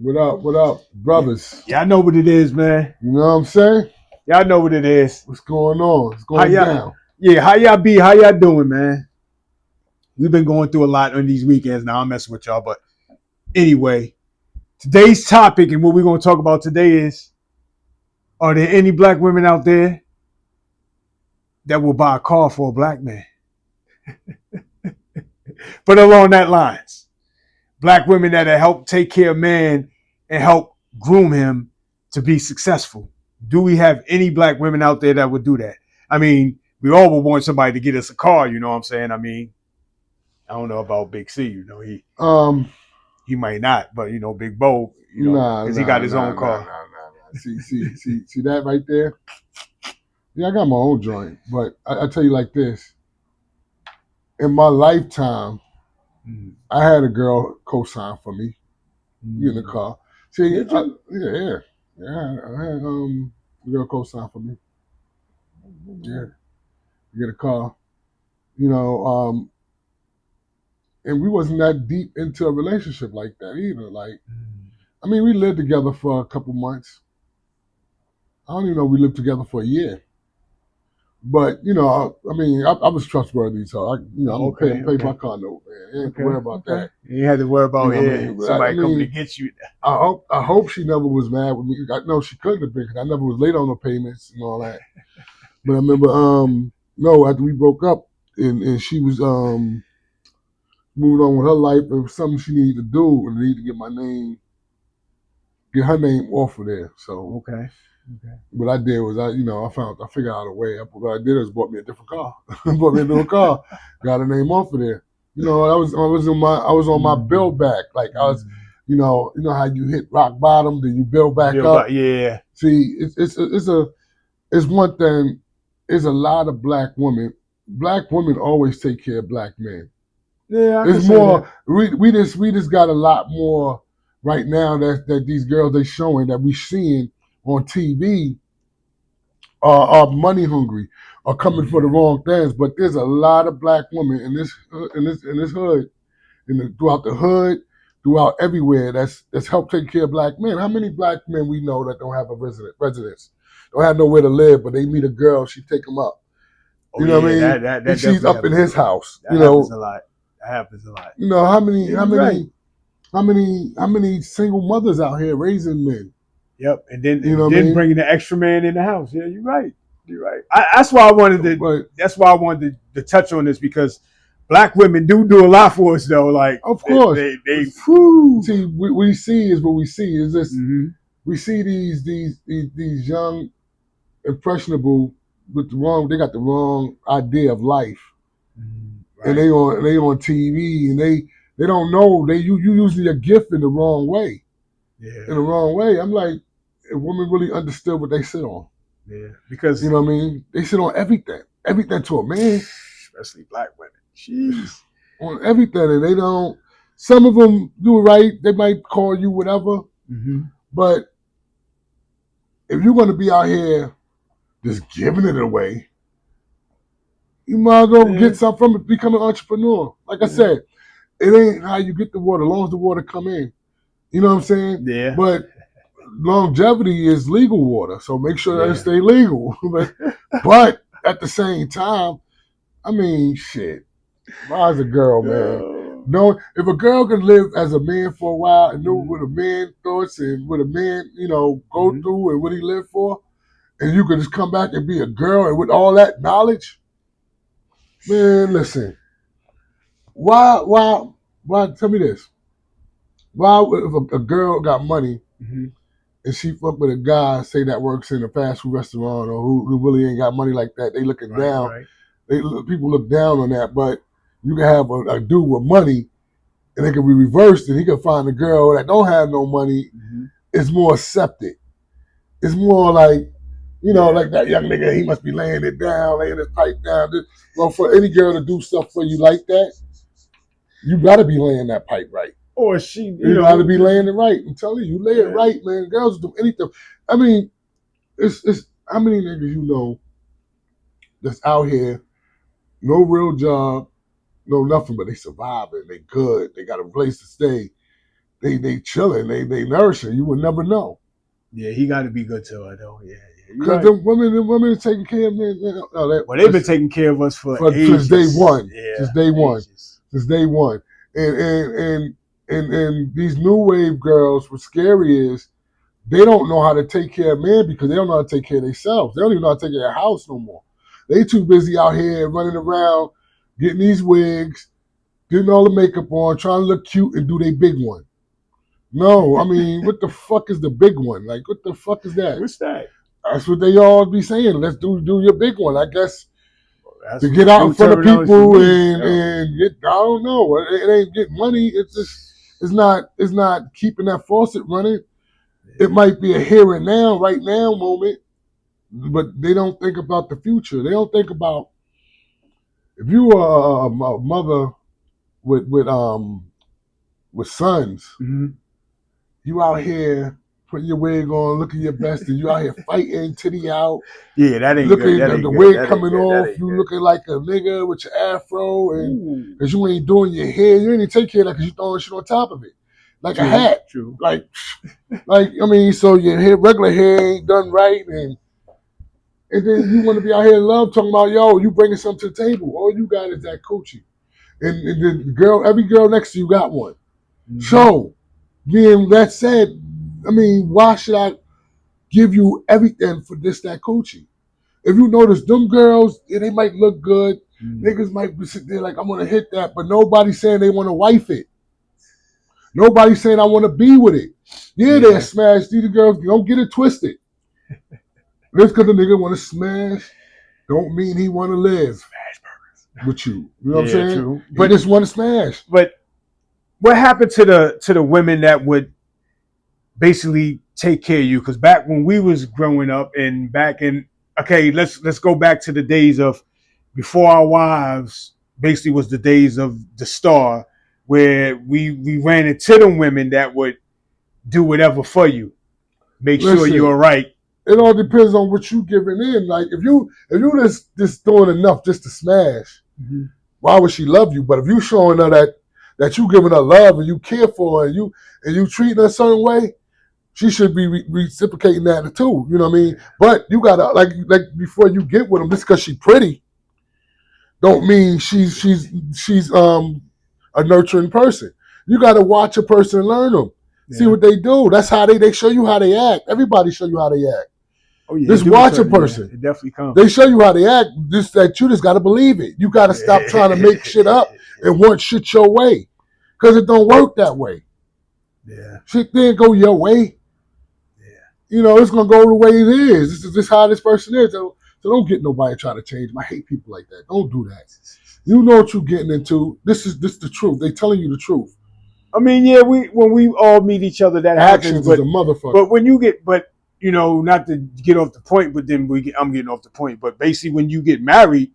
What up, brothers? Y'all know what it is, man. You know what I'm saying? Y'all know what it is. What's going on? What's How going y'all? down? Yeah, how y'all be? How y'all doing, man? We've been going through a lot on these weekends. Now I'm messing with y'all, but anyway, today's topic and what we're gonna talk about today is: are there any black women out there that will buy a car for a black man? But along that lines, black women that help take care of man and help groom him to be successful. Do we have any black women out there that would do that? I mean, we all would want somebody to get us a car, you know what I'm saying? I mean, I don't know about Big C, he might not, but Big Bo, Nah, because he nah, got his nah, own nah, nah, car. nah, nah. See that right there? Yeah, I got my own joint, but I tell you like this: in my lifetime, Mm. I had a girl co-sign for me in the Mm. car. See, Did you? yeah, I had a girl co-sign for me. Yeah, to get a car. You know, and we wasn't that deep into a relationship like that either. Like, I mean, we lived together for a couple months. I don't even know if we lived together for a year. But I mean, I was trustworthy, so I'm gonna Okay, pay my okay, car note, man. You ain't to okay, worry about okay. that. You had to worry You about, know what I mean? But I somebody coming to mean, get you. I hope she never was mad with me. I know she couldn't have been because I never was late on the payments and all that. But I remember, no, after we broke up, and she was moving on with her life, it was something she needed to do, and needed to get her name off of there. So Okay, okay. what I did was I figured out a way. What I did is bought me a different car. Bought me a new car. Got her name off of there. I was on my build back. Like I was, how you hit rock bottom, then you build back Bill, up. yeah, See, it's one thing. It's a lot of black women. Black women always take care of black men. yeah, I can It's say that. more. We just got a lot more right now that these girls they showing that we seeing on TV are money hungry, are coming for the wrong things. But there's a lot of black women in this hood, throughout the hood, throughout everywhere that's helped take care of black men. How many black men we know that don't have a residence, don't have nowhere to live, but they meet a girl, she take them up. Oh You know what I yeah, mean? that And she's definitely up in happens a his lot. house. That happens a lot. That happens a lot. How many Yeah, how you're right. many how many single mothers out here raising men? Yep, and then You know and what I then mean? bringing the extra man in the house. Yeah, you're right. You're right. That's why I wanted to. But That's why I wanted to touch on this because black women do a lot for us though. Like of course, whew. see, we see is what we see. Is this Mm-hmm. we see these young impressionable with the wrong. They got the wrong idea of life, and Right. they on TV, and they don't know you using your gift in the wrong way. In Yeah. the wrong way. I'm like, if women really understood what they sit on. Yeah. You Because know what I mean? They sit on everything to a man, especially black women. Jeez. on everything, and they don't. Some of them do it right. They might call you whatever, Mm-hmm. but if you're going to be out here just giving it away, you might as well Yeah. get something from it. Become an entrepreneur. Like I Yeah. said, it ain't how you get the water, as long as the water come in. You know what I'm saying? Yeah. But longevity is legal water, so make sure that it Yeah. stay legal. but at the same time, I mean, shit. Why's a girl, man? No. No, if a girl can live as a man for a while and know Mm-hmm. what a man thoughts and what a man, go Mm-hmm. through and what he lived for, and you can just come back and be a girl and with all that knowledge, man, listen. Why? Tell me this. Why, if a girl got money Mm-hmm. and she fuck with a guy, say that works in a fast food restaurant or who really ain't got money like that, they looking Right. down. Right. People look down on that, but you can have a dude with money and it can be reversed, and he can find a girl that don't have no money. Mm-hmm. It's more accepted. It's more like, Yeah. like that young nigga. He must be laying it down, laying his pipe down. Well, for any girl to do stuff for you like that, you gotta be laying that pipe right. Or she, You gotta be laying it right. I'm telling you, lay it yeah. right, man. Girls do anything. I mean, it's how many niggas you know that's out here, no real job, no nothing, but they surviving, they good, they got a place to stay. they chilling, they nourish her. You would never know. Yeah, he got to be good to her though. Yeah, yeah. Because Right. the women are taking care of me. Well, they've been taking care of us for since ages. day one. Yeah, Since day one. ages. Since day one. And these new wave girls, what's scary is they don't know how to take care of men because they don't know how to take care of themselves. They don't even know how to take care of their house no more. They too busy out here running around, getting these wigs, getting all the makeup on, trying to look cute and do their big one. No, I mean, what the fuck is the big one? Like, what the fuck is that? What's that? That's what they all be saying. Let's do your big one. I guess That's to get out in front of people yeah. and get, I don't know. It ain't get money. It's just it's not keeping that faucet running. It might be a here and now, right now moment, but they don't think about the future. They don't think about if you are a mother with sons, Mm-hmm. you out here putting your wig on, looking your best, and you out here fighting, titty out. Yeah, that ain't looking good. the wig coming off, you looking like a nigga with your afro, and because you ain't doing your hair, you ain't even take care of that because you throwing shit on top of it, like True, a hat. True. Like I mean, so your hair, regular hair ain't done right, and then you want to be out here in love talking about, yo, you bringing something to the table. All you got is that coochie, and the girl, every girl next to you got one. Mm-hmm. So, being that said, I mean, why should I give you everything for that coochie? If you notice, them girls, yeah, they might look good. Niggas might be sitting there like, I'm gonna hit that, but nobody's saying they want to wife it. Nobody's saying I want to be with it. Yeah, they're smashed. These girls, don't get it twisted. Just because the nigga want to smash, don't mean he want to live with you. You know what I'm saying? True. But just want to smash. But what happened to the women that would basically take care of you? Because back when we was growing up, and back in let's go back to the days of before our wives. Basically, was the days of the Star, where we ran into them women that would do whatever for you, make sure you're all right. It all depends on what you giving in. Like if you just doing enough just to smash, why would she love you? But if you showing her that you giving her love and you care for her and you treating her a certain way, she should be reciprocating that too. You know what I mean? But you gotta like before you get with them, just because she's pretty, don't mean she's a nurturing person. You gotta watch a person and learn them. See what they do. That's how they show you how they act. Everybody show you how they act. Oh, yeah, just watch a person. Yeah, it definitely comes. They show you how they act. That you just got to believe it. You got to stop trying to make shit up and want shit your way, because it don't work that way. Yeah, shit didn't go your way. Yeah, you know it's gonna go the way it is. This is just how this person is. So don't get nobody trying to change them. I hate people like that. Don't do that. You know what you're getting into. This is the truth. They telling you the truth. I mean, yeah, when we all meet each other, that happens. But, is a motherfucker. But when you get, you know, not to get off the point, but then I'm getting off the point. But basically, when you get married,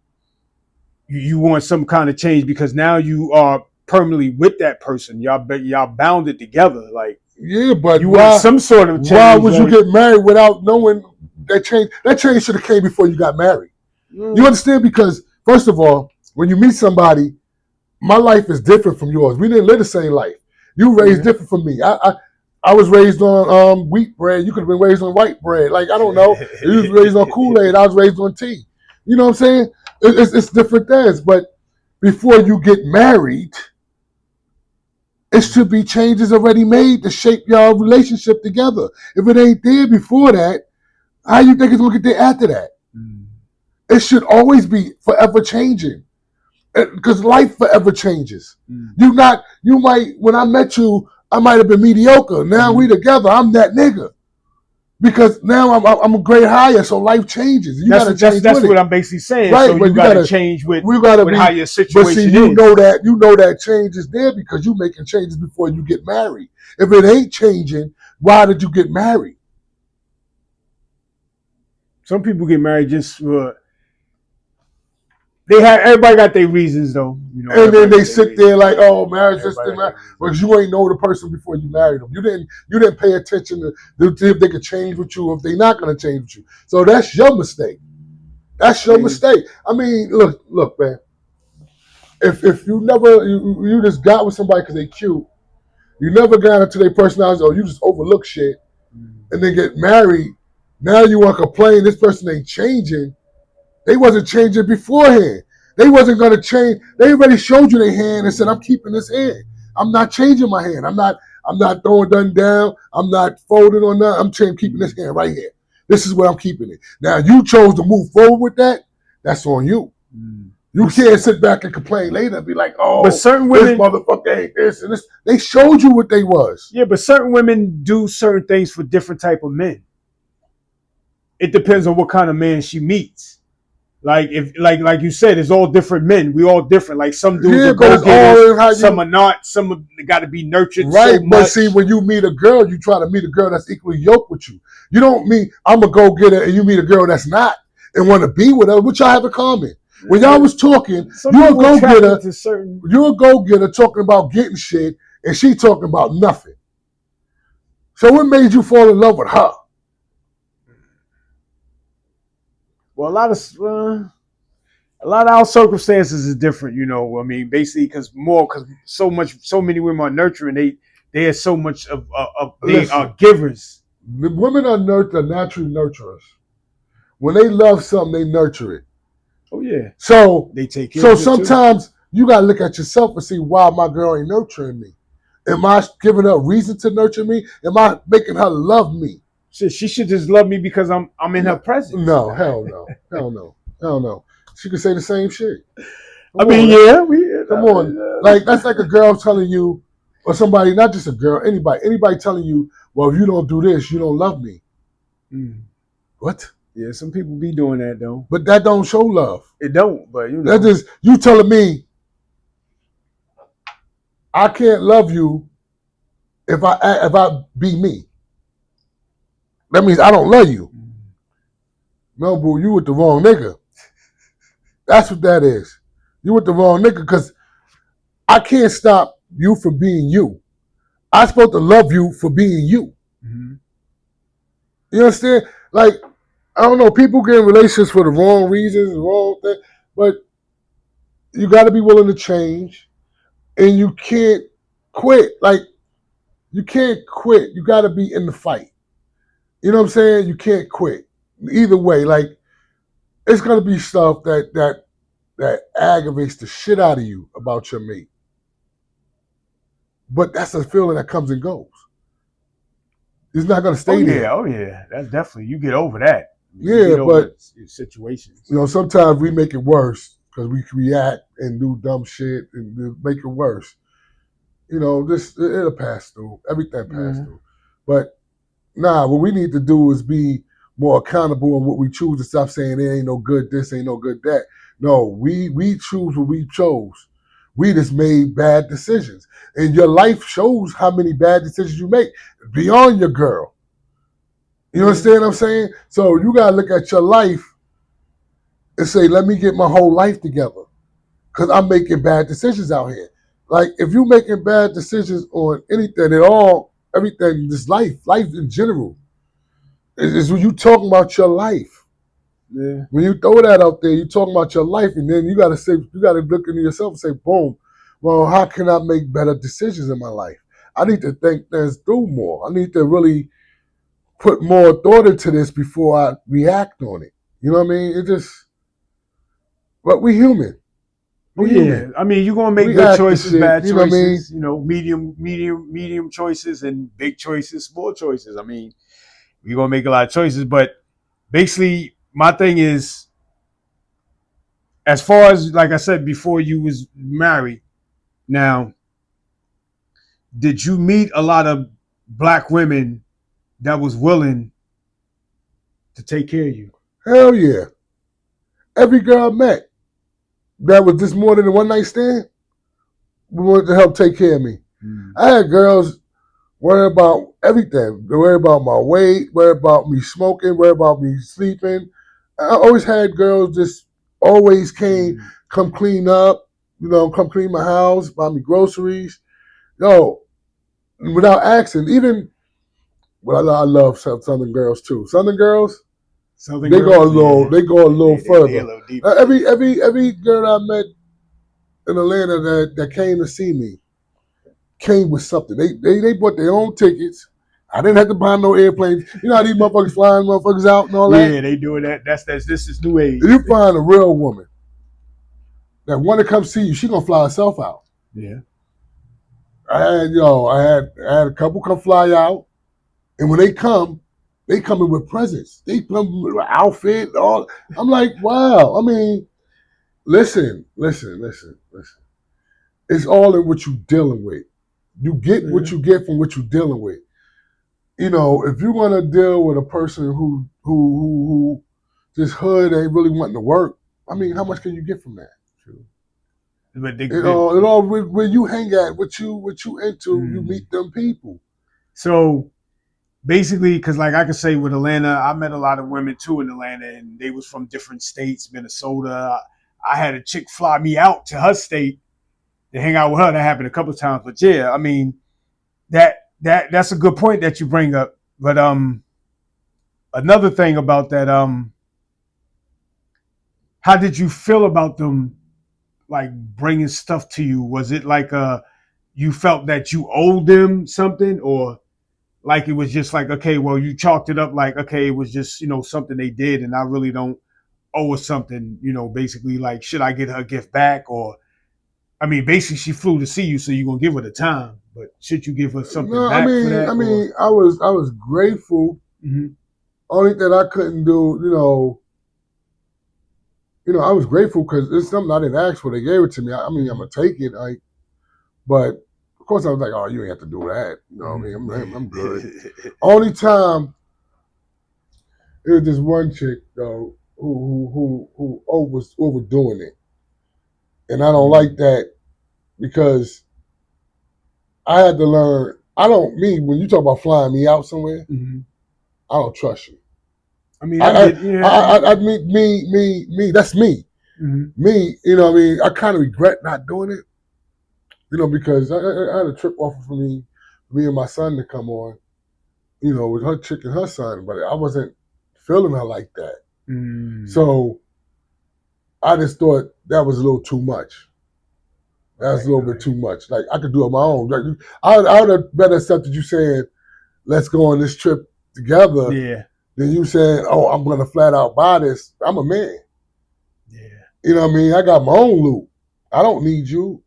you want some kind of change because now you are permanently with that person. Y'all bounded together. Like yeah, but you want some sort of change. Why would you get married without knowing that change? That change should have came before you got married. You understand? Because first of all, when you meet somebody, my life is different from yours. We didn't live the same life. You raised different from me. I was raised on wheat bread. You could have been raised on white bread. Like, I don't know. You was raised on Kool-Aid. I was raised on tea. You know what I'm saying? It's different things. But before you get married, it should be changes already made to shape your relationship together. If it ain't there before that, how you think it's going to get there after that? It should always be forever changing. Because life forever changes. You might, when I met you, I might have been mediocre. Now we together, I'm that nigga. Because now I'm a grade higher, so life changes. You gotta change. That's what I'm basically saying. Right, so you gotta change with how your situation but see, is. You know that change is there because you're making changes before you get married. If it ain't changing, why did you get married? Some people get married just for everybody got their reasons though, you know. And then they sit there like, oh, marriage just didn't matter. Because you ain't know the person before you married them. You didn't pay attention to see if they could change with you, if they're not gonna change with you. So that's your mistake. That's your mistake. I mean, look, man. If you never you just got with somebody because they cute, You never got into their personality, or you just overlook shit and then get married. Now you want to complain this person ain't changing. They wasn't changing beforehand. They wasn't gonna change. They already showed you their hand and said, "I'm keeping this hand. I'm not changing my hand. I'm not throwing nothing down. I'm not folding on nothing. I'm keeping this hand right here. This is where I'm keeping it." Now you chose to move forward with that. That's on you. You can't sit back and complain later and be like, "Oh, But certain this women, motherfucker ain't this and this." They showed you what they was. yeah, but certain women do certain things for different type of men. It depends on what kind of man she meets. Like if like you said, it's all different men. We all different. Like some dudes Yeah, are but go it's all in how getters, some you are not. Some got to be nurtured right. so But much. see, when you meet a girl, you try to meet a girl that's equally yoked with you. You don't meet I'm a go getter and you meet a girl that's not and want to be with her. What y'all have in common? When y'all was talking, Some you're a people go attracted getter. to certain. You're a go getter talking about getting shit, and she talking about nothing. So what made you fall in love with her? Well, a lot of our circumstances is different, you know. I mean, basically, because so many women are nurturing. They are so much of they Listen, are givers. the women are naturally nurturers. When they love something, they nurture it. Oh yeah, So they take care so of it too. sometimes you gotta look at yourself and see why my girl ain't nurturing me. Am I giving her reason to nurture me? Am I making her love me? Shit, she should just love me because I'm in her presence. No, hell no, hell no, hell no. She could say the same shit. I Come mean, on, yeah, come on. Like that's like a girl telling you, or somebody, not just a girl, anybody telling you, well, if you don't do this, you don't love me. What? Yeah, some people be doing that though. But that don't show love. It don't, but you know. That just you telling me I can't love you if I be me. That means I don't love you. No, boo, you with the wrong nigga. That's what that is. You with the wrong nigga because I can't stop you from being you. I'm supposed to love you for being you. Mm-hmm. You understand? Like, I don't know, people get in relationships for the wrong reasons, the wrong thing, but you got to be willing to change and you can't quit. Like, you can't quit. You got to be in the fight. You know what I'm saying? You can't quit. Either way, like, it's going to be stuff that aggravates the shit out of you about your mate. But that's a feeling that comes and goes. It's not going to stay there. Oh yeah, that's definitely you get over that. Yeah, but situations. you know, sometimes we make it worse because we react and do dumb shit and make it worse. You know, it'll pass through. Everything pass through. But nah, what we need to do is be more accountable on what we choose and stop saying it ain't no good this, ain't no good that. No, we choose what we chose. We just made bad decisions. And your life shows how many bad decisions you make beyond your girl. You understand what I'm saying? So you gotta look at your life and say, let me get my whole life together. Cause I'm making bad decisions out here. Like if you're making bad decisions on anything at all, everything, this life in general, is when you talking about your life. Yeah. When you throw that out there, you're talking about your life, and then you gotta look into yourself and say, boom, well, how can I make better decisions in my life? I need to think things through more. I need to really put more thought into this before I react on it. You know what I mean? But we human. Oh yeah, I mean, you're gonna make good choices, bad choices. You know what I mean? You know, medium choices, and big choices, small choices. I mean, you're gonna make a lot of choices, but basically, my thing is, as far as like I said before, you was married. Now, did you meet a lot of black women that was willing to take care of you? Hell yeah. Every girl I met that was just more than a one night stand wanted to help take care of me. I had girls worry about everything. They worry about my weight, worry about me smoking, worry about me sleeping. I always had girls just always come clean up, you know, come clean my house, buy me groceries. Yo, without asking, even well, I love Southern girls too. Southern girls, they go a little further. A little deeper. Every girl I met in Atlanta that came to see me, came with something. They bought their own tickets. I didn't have to buy no airplanes. You know how these motherfuckers flying motherfuckers out and all that? Yeah, they doing that. This is new age. If you find a real woman that want to come see you, she gonna fly herself out. Yeah. I had a couple come fly out, and when they come in with presents. They come with an outfit. All I'm like, wow. I mean, listen. It's all in what you're dealing with. You get what you get from what you're dealing with. You know, if you're gonna deal with a person who this hood ain't really wanting to work, I mean, how much can you get from that? But It all where you hang at, what you into, you meet them people. So basically, because like I could say with Atlanta, I met a lot of women too in Atlanta, and they was from different states, Minnesota. I had a chick fly me out to her state to hang out with her. That happened a couple of times. But yeah, I mean, that's a good point that you bring up. But another thing about that, how did you feel about them like bringing stuff to you? Was it like you felt that you owed them something, or like it was just like, okay, well, you chalked it up like, okay, it was just, something they did and I really don't owe her something, basically like, should I get her gift back? Or I mean, basically she flew to see you, so you're gonna give her the time, but should you give her something back for that? I was grateful. Mm-hmm. Only that I couldn't do, I was grateful because it's something I didn't ask for. They gave it to me. I mean, I'm gonna take it. But of course, I was like, oh, you ain't have to do that. You know what I mean? I'm good. Only time it was this one chick though who was overdoing it, and I don't like that because I had to learn. I don't mean when you talk about flying me out somewhere, I don't trust you. I mean, I mean, me. That's me. Mm-hmm. Me, you know what I mean? I kind of regret not doing it, because I had a trip offer for me and my son to come on, with her chick and her son, but I wasn't feeling her like that. So I just thought that was a little too much. That's a little bit too much. Like I could do it on my own. Like, I would have better accepted you saying, let's go on this trip together. Yeah. Than you saying, oh, I'm gonna flat out buy this. I'm a man. Yeah. You know what I mean? I got my own loot. I don't need you.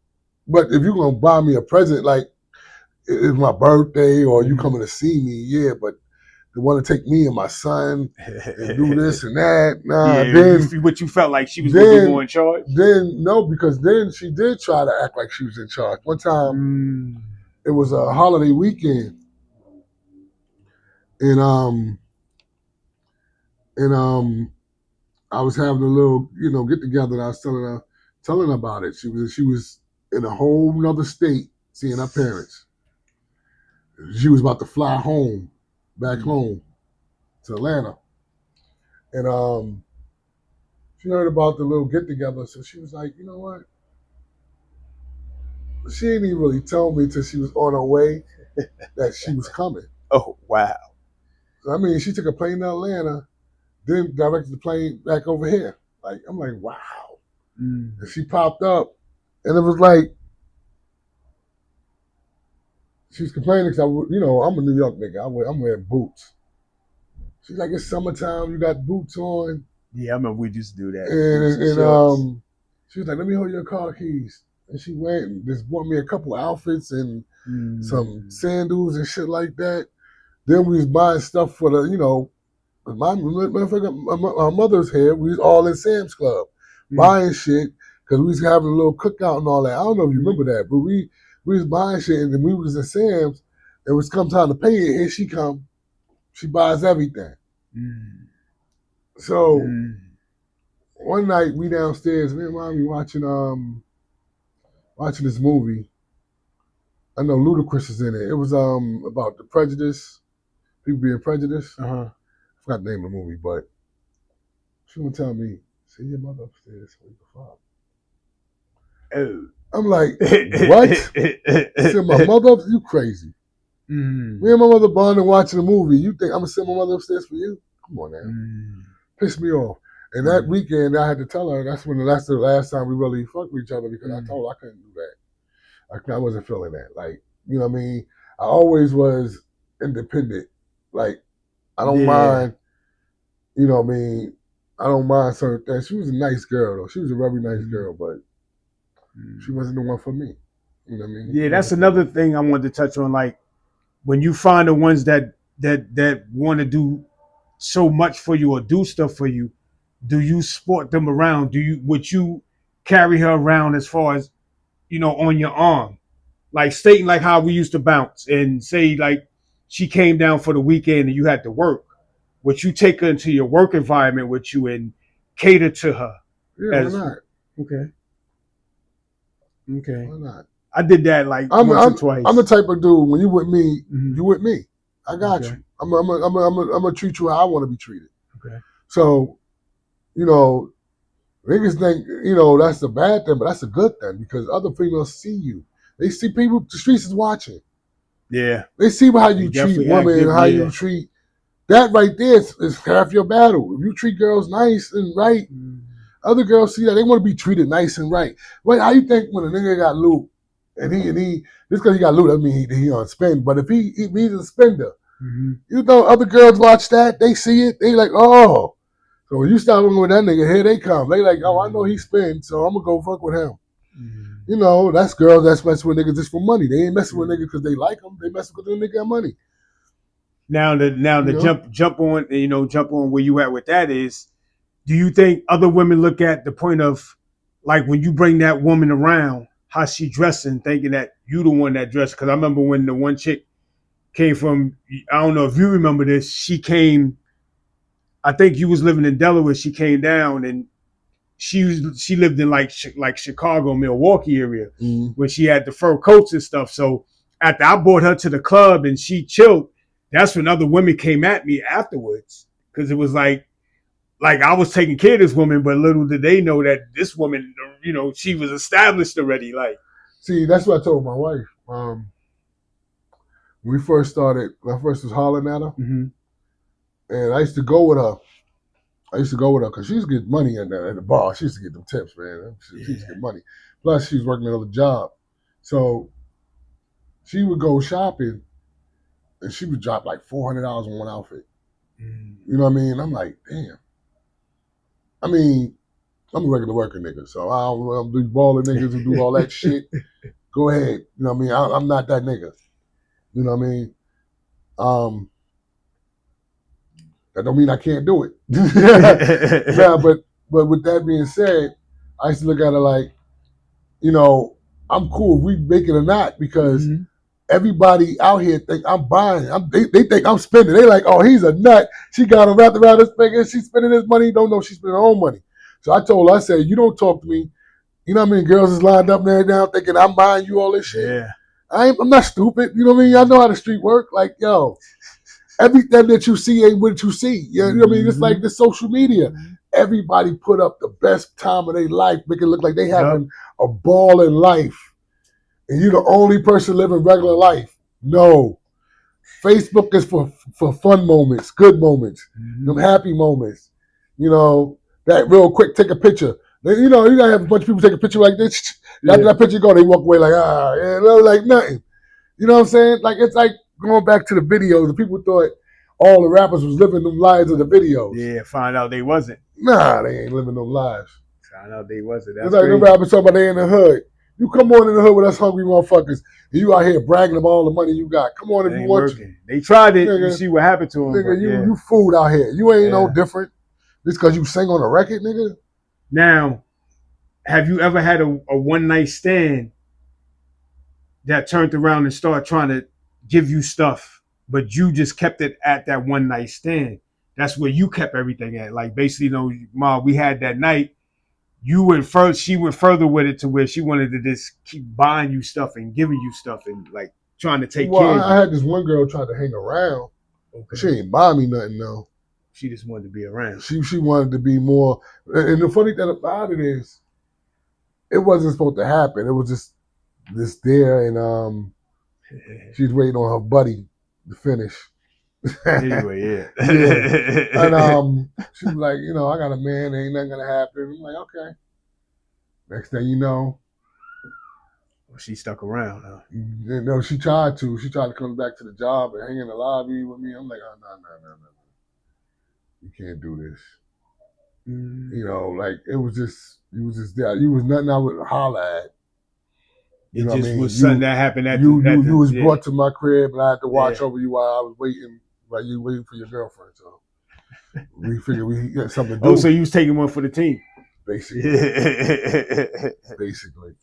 But if you're gonna buy me a present, like it's my birthday or you coming to see me, yeah, but they want to take me and my son and do this and that. Nah, yeah, then what you felt like she was gonna be more in charge? Then no, because then she did try to act like she was in charge. One time it was a holiday weekend. And I was having a little, get together, and I was telling her about it. She was in a whole nother state seeing her parents. She was about to fly back home to Atlanta, and she heard about the little get together, so she was like, you know what? She didn't even really tell me till she was on her way that she was coming. Oh wow! I mean, she took a plane to Atlanta, then directed the plane back over here. Like I'm like, wow. And she popped up, and it was like she was complaining because I'm a New York nigga. I'm wearing boots. She's like, it's summertime. You got boots on. Yeah, I remember we used to do that. And she was like, let me hold your car keys. And she went and just bought me a couple outfits and some sandals and shit like that. Then we was buying stuff for the, my mother's here. We was all in Sam's Club buying shit because we was having a little cookout and all that. I don't know if you remember that, but we was buying shit and then we was in Sam's. It was come time to pay it. Here she come. She buys everything. So one night we downstairs, me and mommy watching this movie. I know Ludacris is in it. It was about the prejudice, people being prejudiced. I forgot the name of the movie, but she gonna tell me, see your mother upstairs so you can fuck. Oh. I'm like, what? Send my mother up? You crazy. Me and my mother bonding watching a movie. You think I'm gonna send my mother upstairs for you? Come on now. Piss me off. And that weekend I had to tell her that's the last time we really fucked with each other because I told her I couldn't do that. I wasn't feeling that. Like, You know what I mean? I always was independent. Like I don't Yeah. mind. You know what I mean? I don't mind certain things. She was a nice girl though. She was a very nice girl, but she wasn't the one for me. You know what I mean? Yeah, She that's wasn't for another me. thing I wanted to touch on. Like when you find the ones that want to do so much for you or do stuff for you, do you sport them around? Would you carry her around as far as on your arm, like stating like how we used to bounce and say like she came down for the weekend and you had to work? Would you take her into your work environment with you and cater to her? Yeah, why As not? okay, okay, Why not? I did that like I'm once or I'm I'm the twice. type of dude. When you with me, Mm-hmm. you with me. I got Okay, you. I'm gonna treat you how I want to be treated. okay. So you know, niggas think that's a bad thing, but that's a good thing because other females see you. They see people. The streets is watching. Yeah, They see how they you treat definitely women, active. how you Yeah. treat that right there is half your battle. If you treat girls nice and right, other girls see that they want to be treated nice and right. Wait, how you think when a nigga got loot and he just because he got loot, that mean he on spend. But if he's a spender, Mm-hmm. other girls watch that, they see it, they like, oh. So when you start working with that nigga, here they come. They like, oh, I know he spends, so I'm gonna go fuck with him. That's girls that's messing with niggas just for money. They ain't messing with niggas because they like them. They messing with them nigga got money. Now the You know? jump on where you at with that is, do you think other women look at the point of like when you bring that woman around, how she dressing, thinking that you the one that dressed? Because I remember when the one chick came from, I don't know if you remember this, she came, I think you was living in Delaware, she came down and she lived in like Chicago, Milwaukee area when she had the fur coats and stuff. So after I brought her to the club and she chilled, that's when other women came at me afterwards because it was like I was taking care of this woman, but little did they know that this woman, she was established already. Like, See, that's what I told my wife. When we first started, when I first was hollering at her, mm-hmm. and I used to go with her. I used to go with her because she used to get money at the bar. She used to get them tips, man. She used to get money. Plus, she was working another job. So she would go shopping and she would drop like $400 on one outfit. You know what I mean? I'm like, damn. I mean, I'm a regular worker nigga, so I don't do baller niggas who do all that shit. Go ahead. You know what I mean? I'm not that nigga. You know what I mean? That don't mean I can't do it. Nah, but with that being said, I used to look at it like, I'm cool if we make it or not because mm-hmm. everybody out here think I'm buying. They think I'm spending. They like, oh, he's a nut. She got him wrapped around his finger. She's spending his money. Don't know she's spending her own money. So I told her, I said, you don't talk to me. You know what I mean? Girls is lined up there now thinking I'm buying you all this shit. Yeah. I'm not stupid. You know what I mean? I know how the street work. Like, yo, everything that you see ain't what you see. You know what I mean? It's like the social media. Everybody put up the best time of their life, make it look like they having a ball in life. And you're the only person living regular life. No. Facebook is for fun moments, good moments, them happy moments. That real quick, take a picture. You gotta have a bunch of people take a picture like this. After that picture go, they walk away like, like nothing. You know what I'm saying? Like it's like going back to the videos. The people thought all the rappers was living them lives of the videos. Yeah, find out they wasn't. Nah, they ain't living them lives. Found out they wasn't. That's It's like the crazy. rappers talking about they in the hood. You come on in the hood with us hungry motherfuckers. And you out here bragging about all the money you got. Come on if you want to. They tried it. Nigga, you see what happened to them. Nigga, you food out here. You ain't no different. Just because you sing on a record, nigga. Now, have you ever had a one night stand that turned around and started trying to give you stuff, but you just kept it at that one night stand? That's where you kept everything at. Like basically, Ma, we had that night. You went further. She went further with it to where she wanted to just keep buying you stuff and giving you stuff and like trying to take care of you. I had this one girl trying to hang around. Okay. She ain't buy me nothing though. She just wanted to be around. She wanted to be more. And the funny thing about it is, it wasn't supposed to happen. It was just this there, and she's waiting on her buddy to finish. Anyway, yeah. And she was like, I got a man, ain't nothing gonna happen. I'm like, okay. Next thing you know, She stuck around, huh? You know, she tried to. She tried to come back to the job and hang in the lobby with me. I'm like, oh, no. You can't do this. You know, like it was just there. You was nothing I would holler at. You It know what I just mean? was something that happened at You was yeah. brought to my crib and I had to watch Yeah. over you while I was waiting, while you waiting for your girlfriend. So we figured we had something to do. Oh, so you was taking one for the team. Basically. Basically.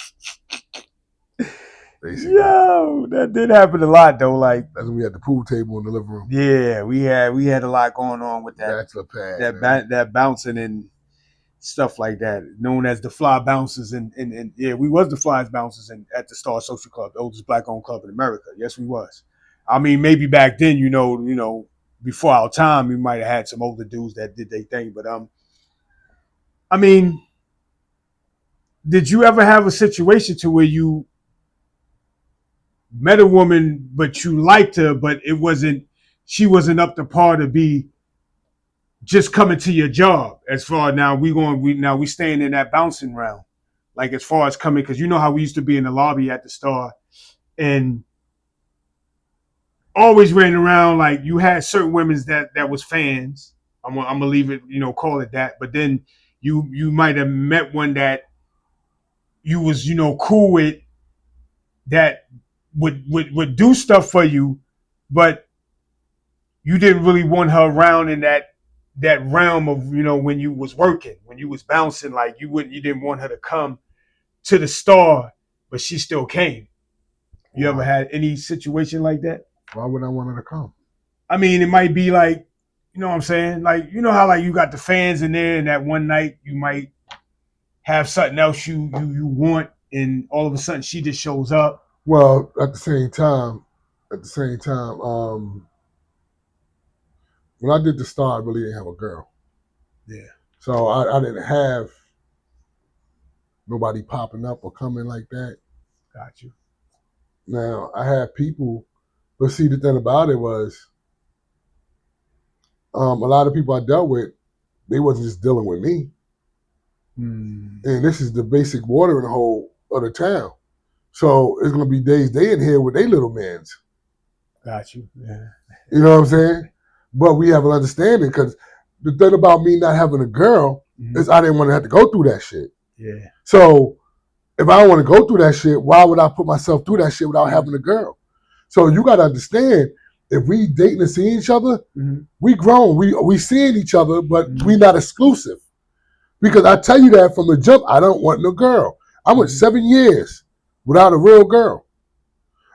Yo, that did happen a lot though. Like that's when we had the pool table in the living room. Yeah, we had a lot going on with that bachelor pad, that bouncing and stuff like that, known as the Fly Bouncers, and yeah, we was the Flies Bouncers at the Star Social Club, the oldest black-owned club in America. Yes, we was. I mean, maybe back then, you know, before our time, we might have had some older dudes that did their thing, but I mean, did you ever have a situation to where you met a woman, but you liked her, but she wasn't up to par to be just coming to your job? As far now we staying in that bouncing round, like as far as coming, because you know how we used to be in the lobby at the Star and always ran around. Like you had certain women's that was fans. I'm gonna leave it, call it that. But then you might have met one that you was cool with, that would do stuff for you, but you didn't really want her around in that realm of when you was working, when you was bouncing. Like you didn't want her to come to the Star, but she still came. You ever had any situation like that? Why would I want her to come? I mean, it might be like, you know what I'm saying? Like, you know how like you got the fans in there, and that one night you might have something else you want, and all of a sudden she just shows up. Well, at the same time, when I did the Star, I really didn't have a girl. Yeah. So I didn't have nobody popping up or coming like that. Got you. Now, I had people, but see, the thing about it was, a lot of people I dealt with, they wasn't just dealing with me. And this is the basic watering hole of the town. So it's going to be days they in here with their little mans. Got you. Yeah. You know what I'm saying? But we have an understanding, because the thing about me not having a girl is I didn't want to have to go through that shit. Yeah. So if I don't want to go through that shit, why would I put myself through that shit without having a girl? So you got to understand, if we dating and seeing each other, we grown. We seeing each other, but we not exclusive. Because I tell you that from the jump, I don't want no girl. I went 7 years without a real girl.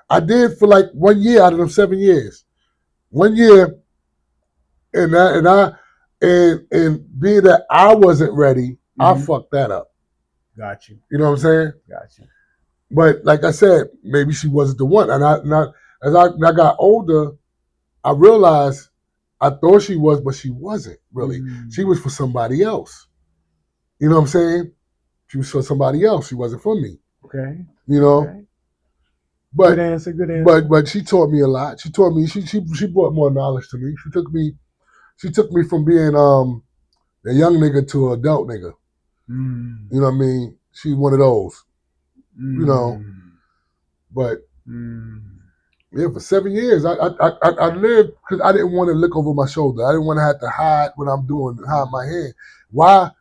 I did for like 1 year out of them 7 years. 1 year, and being that I wasn't ready, I fucked that up. Got you. You know what I'm saying? Got you. But like I said, maybe she wasn't the one. And as I got older, I realized I thought she was, but she wasn't really. She was for somebody else. You know what I'm saying? She was for somebody else. She wasn't for me. Okay. You know? Okay. But good answer. But she taught me a lot. She taught me. She brought more knowledge to me. She took me from being a young nigga to an adult nigga. You know what I mean? She's one of those. You know. But yeah, for 7 years I lived because I didn't want to look over my shoulder. I didn't want to have to hide what I'm doing, hide my hand. Why?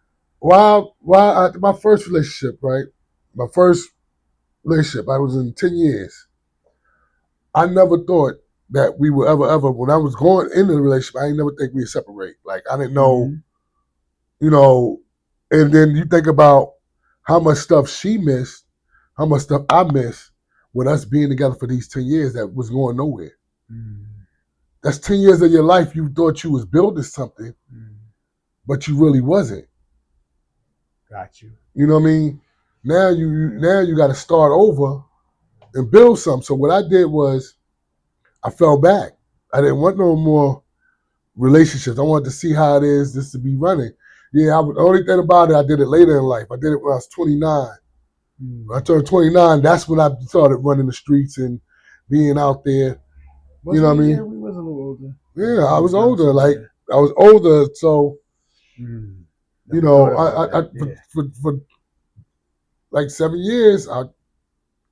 My first relationship, right? My first relationship, I was in 10 years. I never thought that we would ever, when I was going into the relationship, I didn't never think we'd separate. Like, I didn't know, you know, and then you think about how much stuff she missed, how much stuff I missed with us being together for these 10 years that was going nowhere. That's 10 years of your life you thought you was building something, but you really wasn't. Got you. You know what I mean? Now you got to start over and build something. So what I did was I fell back. I didn't want no more relationships. I wanted to see how it is just to be running. Yeah, the only thing about it, I did it later in life. I did it when I was 29. When I turned 29, that's when I started running the streets and being out there. You know what I mean? Yeah, we was a little older. Yeah, I was older. Like, I was older, so, you know, for like 7 years,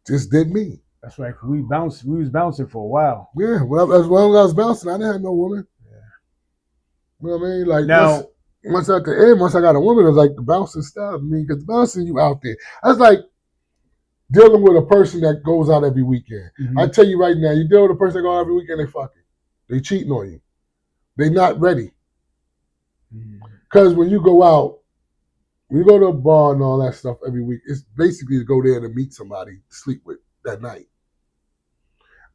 just did me. That's right. We was bouncing for a while. Yeah, well, as long as I was bouncing, I didn't have no woman. Yeah. You know what I mean? Like Now, once at the end, once I got a woman, it was like the bouncing stuff. I mean, because bouncing you out there, that's like dealing with a person that goes out every weekend. I tell you right now, you deal with a person that goes out every weekend, they fucking, they cheating on you. They not ready. Because when you go out, when you go to a bar and all that stuff every week, it's basically to go there to meet somebody to sleep with that night.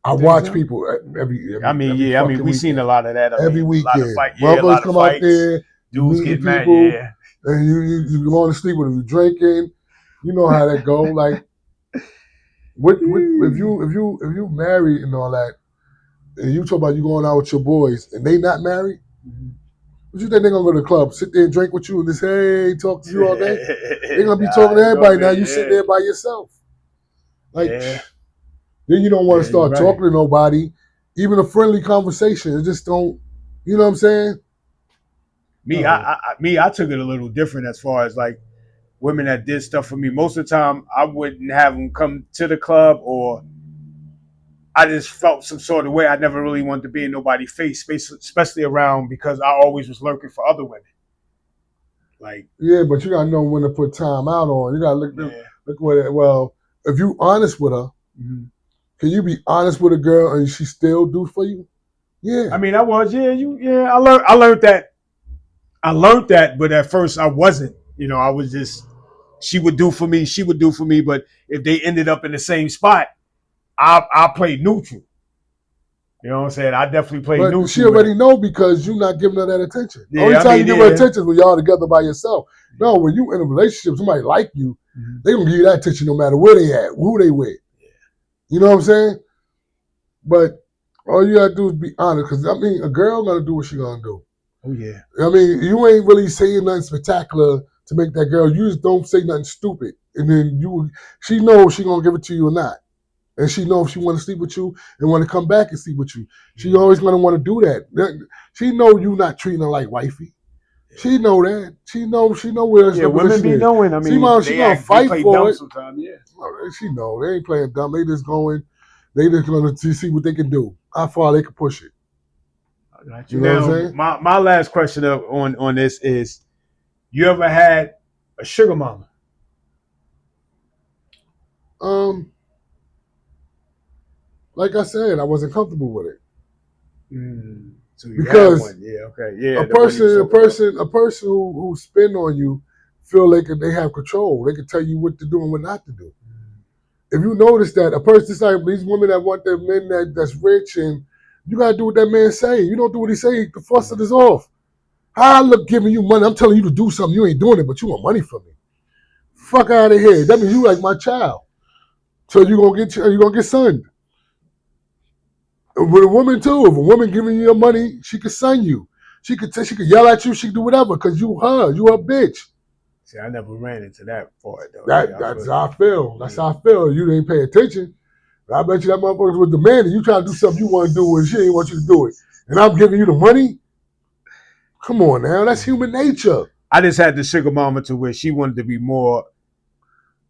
I watch people every I mean, we've seen a lot of that. Every weekend. A lot of Motherfuckers come out there, dudes meeting get mad, people, and you go to sleep with them, you drinking. You know how that go. Like, if you married and all that, and you talk about you going out with your boys, and they not married, what you think they're gonna go to the club, sit there and drink with you, and just hey, talk to you all day? They're gonna be talking to everybody now. You sit there by yourself, like. Then you don't want to start talking to nobody, even a friendly conversation. It just don't, you know what I'm saying? I took it a little different as far as like women that did stuff for me. Most of the time, I wouldn't have them come to the club, or I just felt some sort of way. I never really wanted to be in nobody's face, especially around, because I always was lurking for other women. Like, yeah, but you gotta know when to put time out on. You gotta look with it. Well, if you honest with her. Can you be honest with a girl and she still do for you? Yeah. I mean, I was. I learned that, but at first I wasn't. You know, I was just, she would do for me. But if they ended up in the same spot, I played neutral. You know what I'm saying? I definitely played neutral. But she already know because you're not giving her that attention. Yeah, only time you give her attention is when y'all together by yourself. No, when you in a relationship, somebody like you, they gonna give you that attention no matter where they at, who they with. You know what I'm saying? But all you gotta do is be honest, because I mean, a girl gonna do what she gonna do. Oh yeah. I mean, you ain't really saying nothing spectacular to make that girl. You just don't say nothing stupid, and then she knows she gonna give it to you or not, and she knows if she want to sleep with you and want to come back and sleep with you. She always gonna want to do that. She know you not treating her like wifey. She know that. She know where. Yeah, women be knowing. I mean, she gonna fight for it. Sometimes, yeah. She know they ain't playing dumb. They just going. They just gonna see what they can do. How far they can push it. You know what I'm saying? My last question on this is: you ever had a sugar mama? Like I said, I wasn't comfortable with it. So because a person who spin on you feel like they have control. They can tell you what to do and what not to do. If you notice that a person, like these women that want their men that's rich, and you gotta do what that man say. You don't do what he say, the faucet is off. How I look giving you money? I'm telling you to do something, you ain't doing it, but you want money from me. Fuck out of here. That means you like my child. So you gonna get sunned. With a woman too, if a woman giving you your money, she could son you. She could yell at you. She could do whatever because you her bitch. See, I never ran into that part though. That's how I feel. That's how I feel. You didn't pay attention. I bet you that motherfucker was demanding. You trying to do something you want to do and she ain't want you to do it. And I'm giving you the money? Come on now. That's human nature. I just had the sugar mama to where she wanted to be more.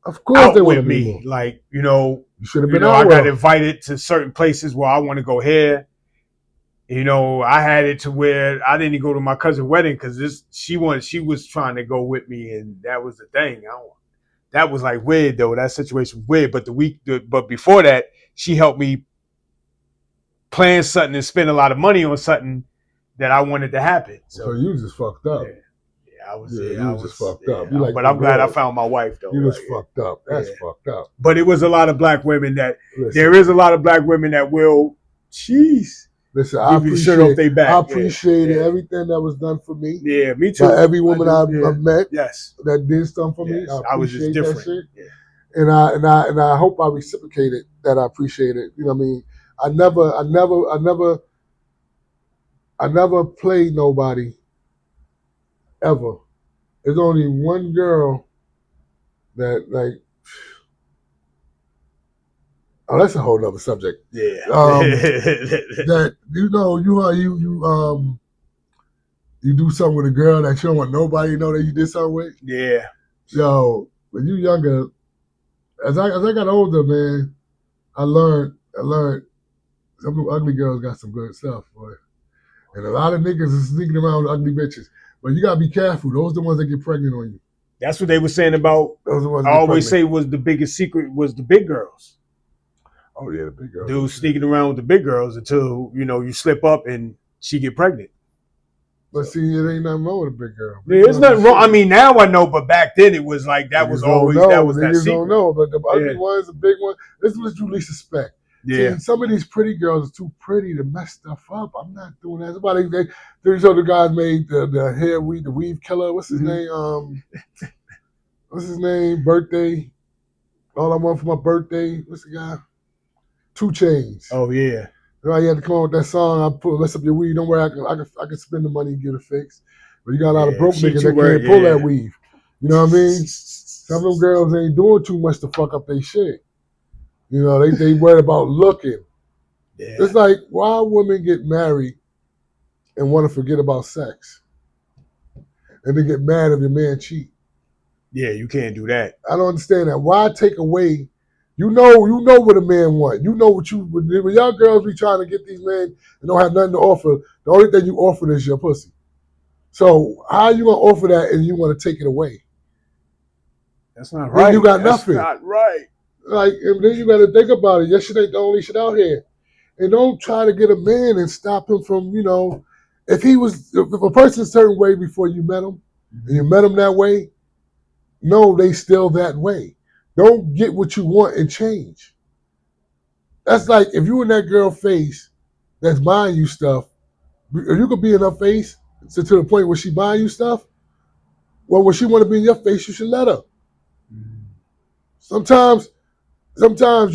Of course they want to be me. More. Like, you should have been out. I got invited to certain places where I want to go here. I had it to where I didn't go to my cousin's wedding because she was trying to go with me, and that was the thing. That was like weird though. That situation was weird. But before that, she helped me plan something and spend a lot of money on something that I wanted to happen. So you just fucked up. I was just fucked up. But I'm glad I found my wife though. You just fucked up. That's fucked up. But it was a lot of black women that there is a lot of black women that will. Jeez. Listen, I appreciate everything that was done for me. Yeah, me too. By every woman I've met, that did something for me. I was just different. That shit. Yeah. And I hope I reciprocated that. I appreciate it. You know what I mean? I never played nobody ever. There's only one girl that like. Oh, that's a whole other subject. Yeah. That you do something with a girl that you don't want nobody to know that you did something with. Yeah. Yo, when you younger, As I got older, man, I learned some of them ugly girls got some good stuff, boy. And a lot of niggas is sneaking around with ugly bitches. But you gotta be careful. Those are the ones that get pregnant on you. That's what they were saying about. Those are the ones I that get always pregnant. say was the biggest secret was the big girls. Oh yeah, the big girls. Dudes sneaking around with the big girls until you slip up and she get pregnant. But see, it ain't nothing wrong with a big girl. Yeah, there's nothing wrong. I mean, now I know, but back then it was like that was always that was that Niggas secret. don't know, but the ugly ones, the big ones, this is what you least suspect. Yeah. See, some of these pretty girls are too pretty to mess stuff up. I'm not doing that. Somebody, these other guys made the hair weave, the weave killer. What's his name? What's his name? Birthday. All I want for my birthday. What's the guy? 2 Chainz. Oh yeah. Right, you had to come on with that song. I put mess up your weave. Don't worry, I can spend the money and get it fixed. But you got a lot of broke niggas that can't pull that weave. You know what I mean? Some of them girls ain't doing too much to fuck up their shit. You know, they worried about looking. Yeah. It's like, why women get married and want to forget about sex? And then get mad if your man cheat. Yeah, you can't do that. I don't understand that. Why take away? You know what a man want. You know what when y'all girls be trying to get these men and don't have nothing to offer, the only thing you offer is your pussy. So how you gonna offer that and you want to take it away? That's not right. You got nothing. That's not right. Like, and then you got to think about it. Your shit ain't the only shit out here. And don't try to get a man and stop him from, if a person's a certain way before you met him, and you met him that way, no, they still that way. Don't get what you want and change. That's like if you in that girl face that's buying you stuff, if you could be in her face to the point where she buying you stuff, well, when she want to be in your face, you should let her. Sometimes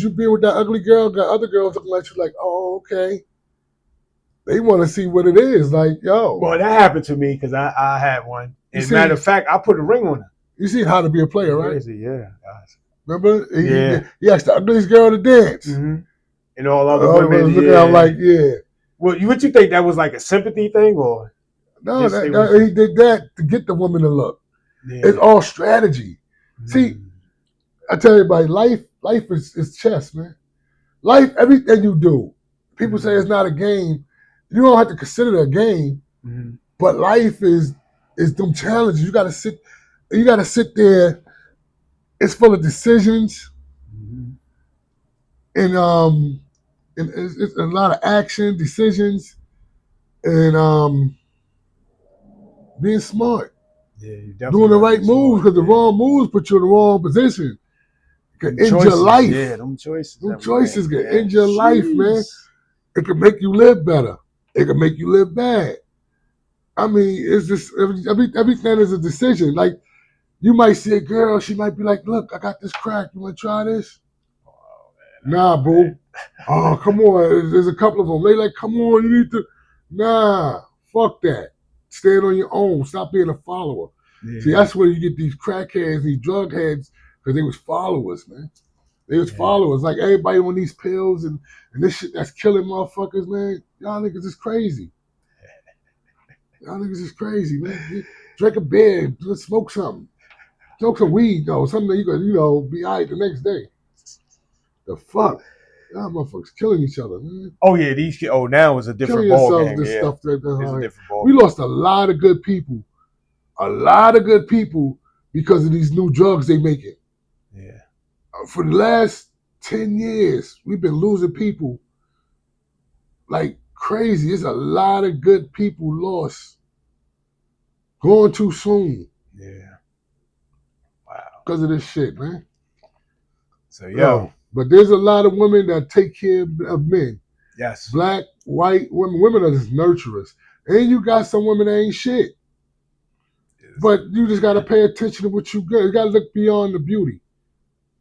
you be with that ugly girl, got other girls looking at you like, oh, okay. They want to see what it is. Like, yo. Well, that happened to me because I had one. And matter of fact, I put a ring on her. You see how to be a player, right? Crazy, yeah. Remember? He asked the ugliest girl to dance. Mm-hmm. And all other women looking at him like, yeah. Well, what you think that was like a sympathy thing or? No, he did that to get the woman to look. Yeah. It's all strategy. See, I tell everybody, life is chess, man. Life, everything you do. People say it's not a game. You don't have to consider it a game, but life is them challenges. You gotta sit there. It's full of decisions, and it's a lot of action, decisions, and being smart. Yeah, you definitely doing the right moves, because the wrong moves put you in the wrong position. Can end your life. Yeah, them choices. Them choices can end your life, man. It can make you live better. It can make you live bad. I mean, it's just everything is a decision. Like, you might see a girl, she might be like, look, I got this crack. You want to try this? Oh, man, nah, boo. Oh, come on. There's a couple of them. They like, come on, you need to. Nah, fuck that. Stand on your own. Stop being a follower. Yeah. See, that's where you get these crackheads, these drug heads, because they was followers, man. They was followers. Like, everybody on these pills and this shit that's killing motherfuckers, man. Y'all niggas is crazy. Y'all niggas is crazy, man. Drink a beer, smoke something. Smoke some weed, though. Something that you can, be all right the next day. The fuck? Y'all motherfuckers killing each other, man. Oh, yeah. Now it's a different ballgame. This stuff it's a different ball we lost a lot of good people. A lot of good people because of these new drugs they making. Yeah. For the last 10 years, we've been losing people like crazy. There's a lot of good people lost. Going too soon. Yeah. Wow. Because of this shit, man. So, but there's a lot of women that take care of men. Yes. Black, white women. Women are just nurturers. And you got some women that ain't shit. Yes. But you just got to pay attention to what you get. You got to look beyond the beauty.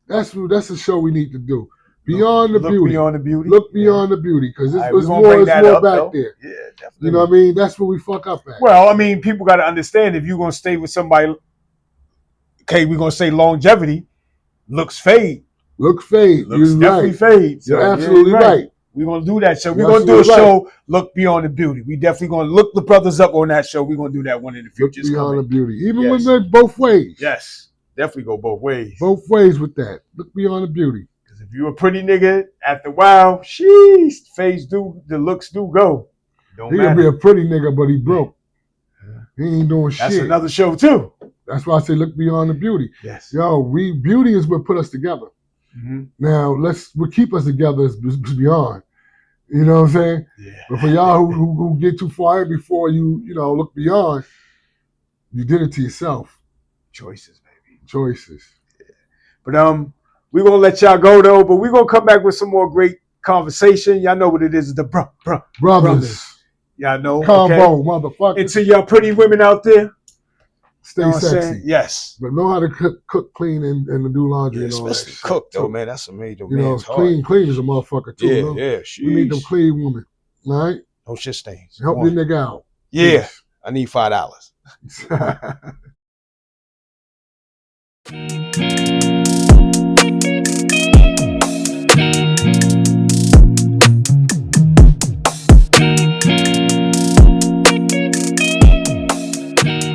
That's the show we need to do. Beyond the beauty. Look beyond the beauty. Look beyond the beauty, because it's more back there. Yeah, definitely. You know what I mean? That's where we fuck up at. Well, I mean, people got to understand, if you're going to stay with somebody, okay, we're going to say longevity, looks fade. Looks definitely fades. You're absolutely right. We're going to do that show. We're going to do a show, Look Beyond the Beauty. We definitely going to look the brothers up on that show. We're going to do that one in the future. Look Beyond the Beauty. Even when they're both ways. Yes. Definitely go both ways. Both ways with that. Look beyond the beauty. Because if you a pretty nigga at the wow, sheesh, the looks do go. Don't He could matter. be a pretty nigga, but he broke. He ain't doing That's shit. another show too. That's why I say look beyond the beauty. Yes. Yo, beauty is what put us together. Mm-hmm. Now what keep us together is beyond. You know what I'm saying? Yeah. But for y'all who get too far before you look beyond, you did it to yourself. Choices, baby. Choices. Yeah. But we're gonna let y'all go though, but we're gonna come back with some more great conversation. Y'all know what it is, the brothers. Y'all know. Combo, motherfucker. And to y'all pretty women out there, stay sexy. Yes. But know how to cook, clean, and do laundry and all that. Especially cook though, man. That's a major clean is a motherfucker too. Yeah, no? yeah. We need them clean women. All right? No shit stains. Help your nigga out. Yeah. Please. I need $5.